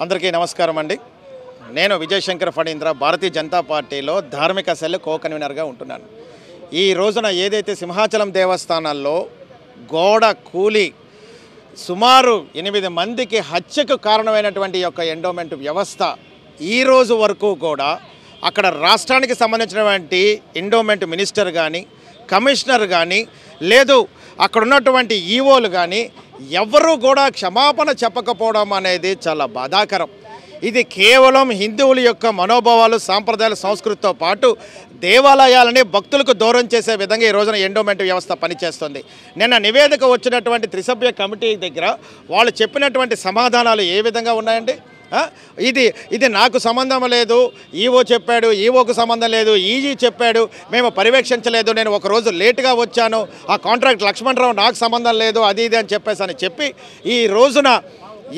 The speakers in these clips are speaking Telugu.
అందరికీ నమస్కారం అండి. నేను విజయశంకర్ ఫణీంద్ర, భారతీయ జనతా పార్టీలో ధార్మిక సెల్ కో కన్వీనర్గా ఉంటున్నాను. ఈ రోజున ఏదైతే సింహాచలం దేవస్థానాల్లో గోడ కూలి సుమారు 8 మందికి హత్యకు కారణమైనటువంటి యొక్క ఎండోమెంట్ వ్యవస్థ ఈ రోజు వరకు కూడా అక్కడ రాష్ట్రానికి సంబంధించినటువంటి ఎండోమెంట్ మినిస్టర్ కానీ, కమిషనర్ కానీ, లేదు అక్కడ ఉన్నటువంటి ఈవోలు కానీ ఎవరు కూడా క్షమాపణ చెప్పకపోవడం అనేది చాలా బాధాకరం. ఇది కేవలం హిందువుల యొక్క మనోభావాలు, సాంప్రదాయాల, సంస్కృతితో పాటు దేవాలయాలని భక్తులకు దూరం చేసే విధంగా ఈ రోజున ఎండోమెంట్ వ్యవస్థ పనిచేస్తుంది. నిన్న నివేదిక వచ్చినటువంటి త్రిసభ్య కమిటీ దగ్గర వాళ్ళు చెప్పినటువంటి సమాధానాలు ఏ విధంగా ఉన్నాయండి? ఇది నాకు సంబంధం లేదు, ఈవో చెప్పాడు, ఈవోకు సంబంధం లేదు, ఈజీ చెప్పాడు, మేము పర్యవేక్షించలేదు, నేను ఒకరోజు లేటుగా వచ్చాను, ఆ కాంట్రాక్ట్ లక్ష్మణరావు నాకు సంబంధం లేదు, అది ఇది అని చెప్పి ఈ రోజున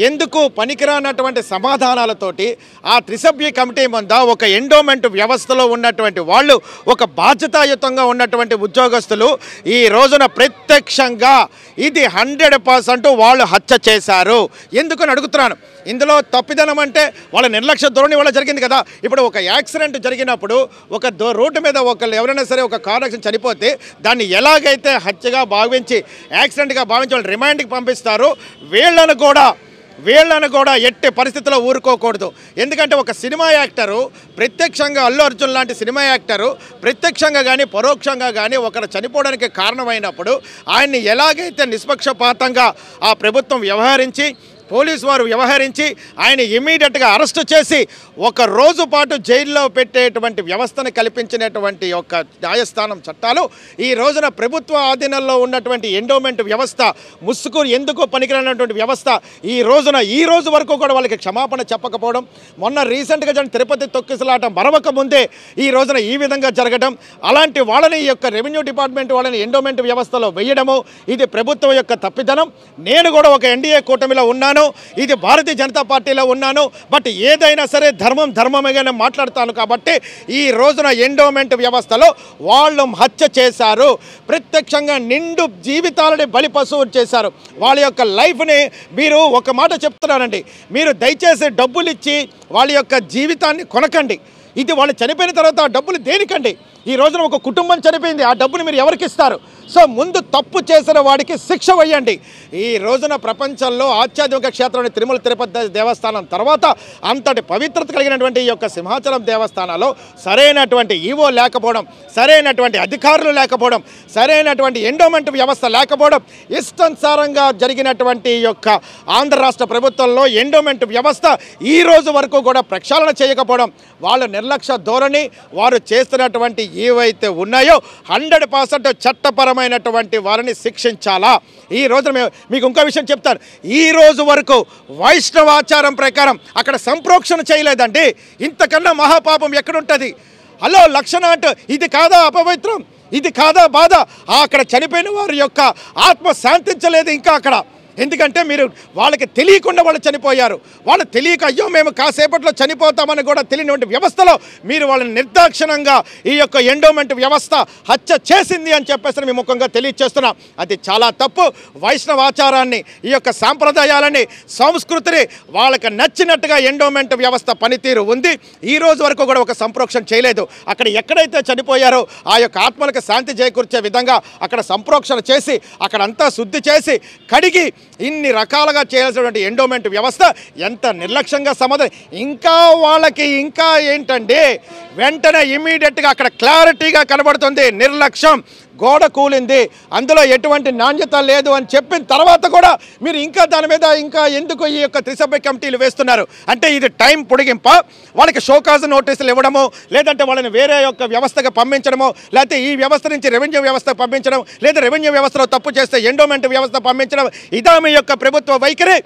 ఎందుకు పనికిరానటువంటి సమాధానాలతోటి ఆ త్రిసభ్య కమిటీ ముందు ఒక ఎండోమెంట్ వ్యవస్థలో ఉన్నటువంటి వాళ్ళు, ఒక బాధ్యతాయుతంగా ఉన్నటువంటి ఉద్యోగస్తులు ఈ రోజున ప్రత్యక్షంగా ఇది 100% వాళ్ళు హత్య చేశారు. ఎందుకని అడుగుతున్నాను. ఇందులో తప్పిదనం అంటే వాళ్ళ నిర్లక్ష్య ధోరణి వల్ల జరిగింది కదా. ఇప్పుడు ఒక యాక్సిడెంట్ జరిగినప్పుడు ఒక రోడ్డు మీద ఒకళ్ళు ఎవరైనా సరే ఒక కార్ యాక్సిడెంట్ చనిపోతే దాన్ని ఎలాగైతే హత్యగా భావించి, యాక్సిడెంట్గా భావించి వాళ్ళు రిమాండ్కి పంపిస్తారు, వీళ్ళను కూడా ఎట్టి పరిస్థితుల్లో ఊరుకోకూడదు. ఎందుకంటే ఒక సినిమా యాక్టరు ప్రత్యక్షంగా, అల్లు అర్జున్ లాంటి సినిమా యాక్టరు ప్రత్యక్షంగా కానీ పరోక్షంగా కానీ ఒకరు చనిపోవడానికి కారణమైనప్పుడు ఆయన్ని ఎలాగైతే నిష్పక్షపాతంగా ఆ ప్రభుత్వం వ్యవహరించి, పోలీసు వారు వ్యవహరించి ఆయన ఇమీడియట్గా అరెస్ట్ చేసి ఒక రోజు పాటు జైల్లో పెట్టేటువంటి వ్యవస్థను కల్పించినటువంటి యొక్క న్యాయస్థానం చట్టాలు ఈ రోజున ప్రభుత్వ ఆధీనంలో ఉన్నటువంటి ఎండోమెంట్ వ్యవస్థ, ముసుగు ఎందుకు పనికిరానటువంటి వ్యవస్థ ఈ రోజు వరకు కూడా వాళ్ళకి క్షమాపణ చెప్పకపోవడం, మొన్న రీసెంట్గా జరిగిన తిరుపతి తొక్కిసలాట మరవక ముందే ఈ రోజున ఈ విధంగా జరగడం, అలాంటి వాళ్ళని ఈ యొక్క రెవెన్యూ డిపార్ట్మెంట్ వాళ్ళని ఎండోమెంట్ వ్యవస్థలో వేయడము ఇది ప్రభుత్వం యొక్క తప్పిదనం. నేను కూడా ఒక ఎన్డీఏ కూటమిలో ఉన్నాను, ఇది భారతీయ జనతా పార్టీలో ఉన్నాను. బట్ ఏదైనా సరే ధర్మమేగానే మాట్లాడతాను. కాబట్టి ఈ రోజున ఎండోమెంట్ వ్యవస్థలో వాళ్ళు హత్య చేశారు, ప్రత్యక్షంగా నిండు జీవితాలని బలి పశువు చేశారు. వాళ్ళ యొక్క లైఫ్ని మీరు ఒక మాట చెప్తున్నానండి, మీరు దయచేసి డబ్బులు ఇచ్చి వాళ్ళ యొక్క జీవితాన్ని కొనకండి. ఇది వాళ్ళు చనిపోయిన తర్వాత ఆ డబ్బులు దేనికండి? ఈ రోజున ఒక కుటుంబం చనిపోయింది, ఆ డబ్బులు మీరు ఎవరికి ఇస్తారు? సో ముందు తప్పు చేసిన వాడికి శిక్ష వేయండి. ఈ రోజున ప్రపంచంలో ఆధ్యాత్మిక క్షేత్రం తిరుమల తిరుపతి దేవస్థానం తర్వాత అంతటి పవిత్రత కలిగినటువంటి ఈ యొక్క సింహాచలం దేవస్థానాల్లో సరైనటువంటి ఈవో లేకపోవడం, సరైనటువంటి అధికారులు లేకపోవడం, సరైనటువంటి ఎండోమెంట్ వ్యవస్థ లేకపోవడం, ఇష్టానుసారంగా జరిగినటువంటి ఈ యొక్క ఆంధ్ర రాష్ట్ర ప్రభుత్వంలో ఎండోమెంట్ వ్యవస్థ ఈ రోజు వరకు కూడా ప్రక్షాళన చేయకపోవడం, వాళ్ళ నిర్లక్ష్య ధోరణి, వారు చేస్తున్నటువంటి ఏవైతే ఉన్నాయో 100% చట్టపరమైనటువంటి వారిని శిక్షించాలా. ఈ రోజు మీకు ఇంకో విషయం చెప్తాను. ఈ రోజు వరకు వైష్ణవాచారం ప్రకారం అక్కడ సంప్రోక్షణ చేయలేదండి. ఇంతకన్నా మహాపాపం ఎక్కడుంటుంది? హలో లక్షణ అంటే ఇది కాదా అపవిత్రం, ఇది కాదా బాధ? అక్కడ చనిపోయిన వారి యొక్క ఆత్మ శాంతించలేదు ఇంకా అక్కడ. ఎందుకంటే మీరు వాళ్ళకి తెలియకుండా వాళ్ళు చనిపోయారు. వాళ్ళు తెలియక అయ్యో మేము కాసేపట్లో చనిపోతామని కూడా తెలియనివంటి వ్యవస్థలో మీరు వాళ్ళని నిర్దాక్షిణంగా ఈ యొక్క ఎండోమెంట్ వ్యవస్థ హత్య చేసింది అని చెప్పేసి మేము ముఖంగా తెలియజేస్తున్నాం. అది చాలా తప్పు. వైష్ణవాచారాన్ని, ఈ యొక్క సాంప్రదాయాలని, సంస్కృతిని వాళ్ళకి నచ్చినట్టుగా ఎండోమెంట్ వ్యవస్థ పనితీరు ఉంది. ఈ రోజు వరకు కూడా ఒక సంప్రోక్షణ చేయలేదు. అక్కడ ఎక్కడైతే చనిపోయారో ఆ యొక్క ఆత్మలకు శాంతి చేకూర్చే విధంగా అక్కడ సంప్రోక్షణ చేసి అక్కడంతా శుద్ధి చేసి కడిగి ఇన్ని రకాలుగా చేయాల్సినటువంటి ఎండోమెంట్ వ్యవస్థ ఎంత నిర్లక్ష్యంగా ఇంకా వాళ్ళకి ఇంకా ఏంటంటే వెంటనే ఇమీడియట్గా అక్కడ క్లారిటీగా కనబడుతుంది నిర్లక్ష్యం. గోడ కూలింది, అందులో ఎటువంటి నాణ్యత లేదు అని చెప్పిన తర్వాత కూడా మీరు ఇంకా దాని మీద ఇంకా ఎందుకు ఈ యొక్క త్రిసభ్య కమిటీలు వేస్తున్నారు? అంటే ఇది టైం పొడిగింప, వాళ్ళకి షోకాజ్ నోటీసులు ఇవ్వడము, లేదంటే వాళ్ళని వేరే యొక్క వ్యవస్థకు పంపించడము, లేకపోతే ఈ వ్యవస్థ నుంచి రెవెన్యూ వ్యవస్థకు పంపించడం, లేదా రెవెన్యూ వ్యవస్థలో తప్పు చేస్తే ఎండోమెంట్ వ్యవస్థ పంపించడం, ఇదా మీ యొక్క ప్రభుత్వ వైఖరి?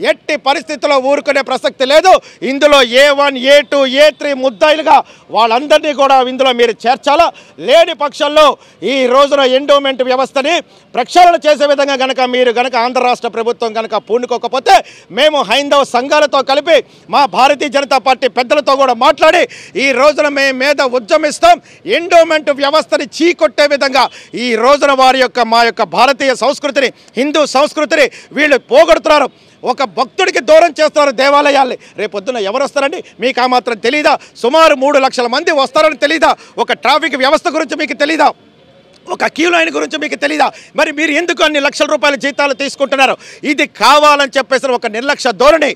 ఎట్టి పరిస్థితుల్లో ఊరుకునే ప్రసక్తి లేదు. ఇందులో A1, A2, A3 ముద్దాయిలుగా వాళ్ళందరినీ కూడా ఇందులో మీరు చేర్చాలా. లేని పక్షంలో ఈ రోజున ఎండోమెంట్ వ్యవస్థని ప్రక్షాళన చేసే విధంగా మీరు ఆంధ్ర రాష్ట్ర ప్రభుత్వం పూనుకోకపోతే మేము హైందవ సంఘాలతో కలిపి మా భారతీయ జనతా పార్టీ పెద్దలతో కూడా మాట్లాడి ఈ రోజున మేము మీద ఉద్యమిస్తాం. ఎండోమెంట్ వ్యవస్థని చీకొట్టే విధంగా ఈ రోజున మా యొక్క భారతీయ సంస్కృతిని, హిందూ సంస్కృతిని వీళ్ళు పోగొడుతున్నారు. ఒక భక్తుడికి దూరం చేస్తున్నారు దేవాలయాల్ని. రేపొద్దున ఎవరు వస్తారండి? మీకు ఆ మాత్రం తెలీదా? సుమారు 3 లక్షల మంది వస్తారని తెలీదా? ఒక ట్రాఫిక్ వ్యవస్థ గురించి మీకు తెలీదా? ఒక క్యూ లైన్ గురించి మీకు తెలీదా? మరి మీరు ఎందుకు అన్ని లక్షల రూపాయల జీతాలు తీసుకుంటున్నారు? ఇది కావాలని చెప్పేసి ఒక నిర్లక్ష్య ధోరణి.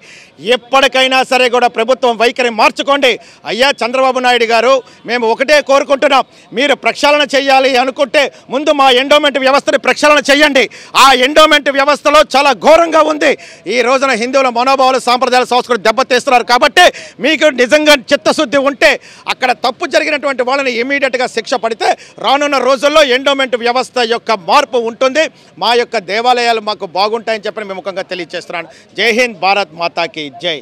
ఎప్పటికైనా సరే కూడా ప్రభుత్వం వైఖరి మార్చుకోండి. అయ్యా చంద్రబాబు నాయుడు గారు, మేము ఒకటే కోరుకుంటున్నాం, మీరు ప్రక్షాళన చేయాలి అనుకుంటే ముందు మా ఎండోమెంట్ వ్యవస్థని ప్రక్షాళన చేయండి. ఆ ఎండోమెంట్ వ్యవస్థలో చాలా ఘోరంగా ఉంది. ఈ రోజున హిందువుల మనోభావాలు, సాంప్రదాయాల సంస్కృతి దెబ్బతీస్తున్నారు. కాబట్టి మీకు నిజంగా చిత్తశుద్ధి ఉంటే అక్కడ తప్పు జరిగినటువంటి వాళ్ళని ఇమీడియట్గా శిక్ష పడితే రానున్న రోజుల్లో ఎండోమెంట్ వ్యవస్థ యొక్క మార్పు ఉంటుంది. మా యొక్క దేవాలయాలు మాకు బాగుంటాయని చెప్పని మేము ముఖంగా తెలియజేస్తున్నాను. జై హింద్, భారత్ మాతాకి జై.